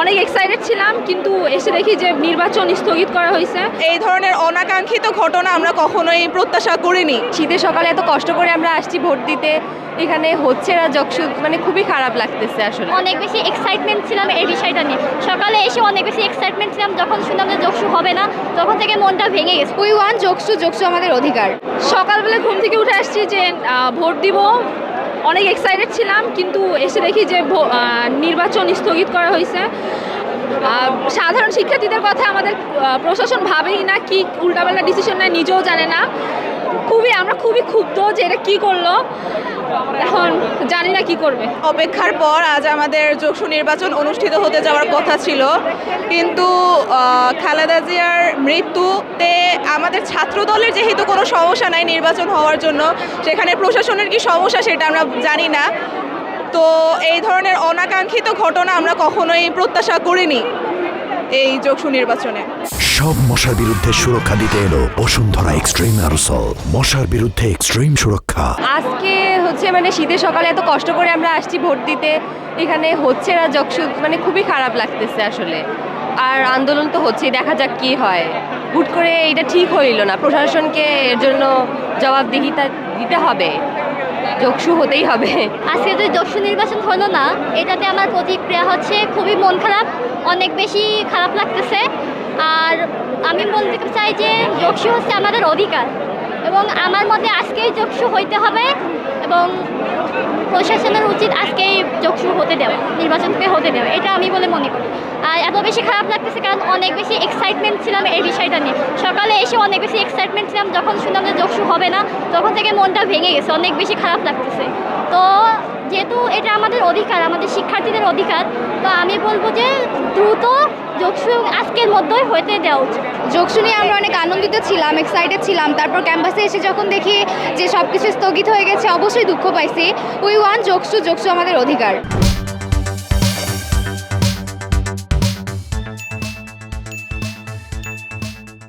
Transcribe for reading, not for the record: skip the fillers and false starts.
অনেক এক্সাইটেড ছিলাম, কিন্তু এসে দেখি যে নির্বাচন স্থগিত করা হয়েছে। এই ধরনের অনাকাঙ্ক্ষিত ঘটনা আমরা কখনোই প্রত্যাশা করিনি। শীতের সকালে এত কষ্ট করে আমরা আসছি ভোট দিতে, এখানে হচ্ছে না যকসু, মানে খুবই খারাপ লাগতেছে আসলে। অনেক বেশি এক্সাইটমেন্ট ছিলাম এই বিষয়টা নিয়ে। সকালে এসে অনেক বেশি এক্সাইটমেন্ট ছিলাম, যখন শুনলাম যে যকসু হবে না তখন থেকে মনটা ভেঙে গেছে। উই ওয়ান্ট যকসু, যকসু আমাদের অধিকার। সকালবেলা ঘুম থেকে উঠে আসছি যে ভোট দিব, অনেক এক্সাইটেড ছিলাম, কিন্তু এসে দেখি যে নির্বাচন স্থগিত করা হয়েছে। সাধারণ শিক্ষার্থীদের কথা আমাদের প্রশাসন ভাবেই না, কি উল্টাপাল্টা ডিসিশন নেয় নিজেও জানে না। আমরা খুবই ক্ষুব্ধ যে এটা কী করলো, এখন জানি না কি করবে। অপেক্ষার পর আজ আমাদের যকসু নির্বাচন অনুষ্ঠিত হতে যাওয়ার কথা ছিল, কিন্তু খালেদা জিয়ার মৃত্যুতে আমাদের ছাত্র দলের যেহেতু কোনো সমস্যা নাই নির্বাচন হওয়ার জন্য, সেখানে প্রশাসনের কি সমস্যা সেটা আমরা জানি না। তো এই ধরনের অনাকাঙ্ক্ষিত ঘটনা আমরা কখনোই প্রত্যাশা করিনি এই যকসু নির্বাচনে। সব মশার বিরুদ্ধে সুরক্ষা দিতে এলো বসুন্ধরা এক্সট্রিম অ্যারোসল, মশার বিরুদ্ধে এক্সট্রিম সুরক্ষা। আজকে মানে শীতের সকালে এত কষ্ট করে আমরা আসছি ভোট দিতে, এখানে হচ্ছে না যকসু, মানে খুবই খারাপ লাগতেছে আসলে। আর আন্দোলন তো হচ্ছেই, দেখা যাক কি হয়। হুট করে এটা ঠিক হইল না, প্রশাসনকে এর জন্য জবাবদিহিতা দিতে হবে, যকসু হতেই হবে। আজকে যে যকসু নির্বাচন হলো না, এটাতে আমার প্রতিক্রিয়া হচ্ছে খুবই মন খারাপ, অনেক বেশি খারাপ লাগতেছে। আর আমি বলতে চাই যে যকসু হচ্ছে আমাদের অধিকার, এবং আমার মতে আজকেই যকসু হইতে হবে, এবং প্রশাসনের উচিত আজকেই যকসু হতে দেওয়া, নির্বাচনকে হতে দেওয়া, এটা আমি বলে মনে করি। আর এত বেশি খারাপ লাগতেছে কারণ অনেক বেশি এক্সাইটমেন্ট ছিলাম এই বিষয়টা নিয়ে। সকালে এসে অনেক বেশি এক্সাইটমেন্ট ছিলাম, যখন শুনলাম যে যকসু হবে না তখন থেকে মনটা ভেঙে গেছে, অনেক বেশি খারাপ লাগতেছে। তো যেহেতু এটা আমাদের অধিকার, আমাদের শিক্ষার্থীদের অধিকার, তো আমি বলবো যে দ্রুত যকসু আজকের মধ্যেই হতে দেওয়া উচিত। যকসু নিয়ে আমরা অনেক আনন্দিত ছিলাম, এক্সাইটেড ছিলাম। তারপর ক্যাম্পাসে এসে যখন দেখি যে সব কিছু স্থগিত হয়ে গেছে, অবশ্যই দুঃখ পাইছি। উই ওয়ান্ট যকসু, যকসু আমাদের অধিকার।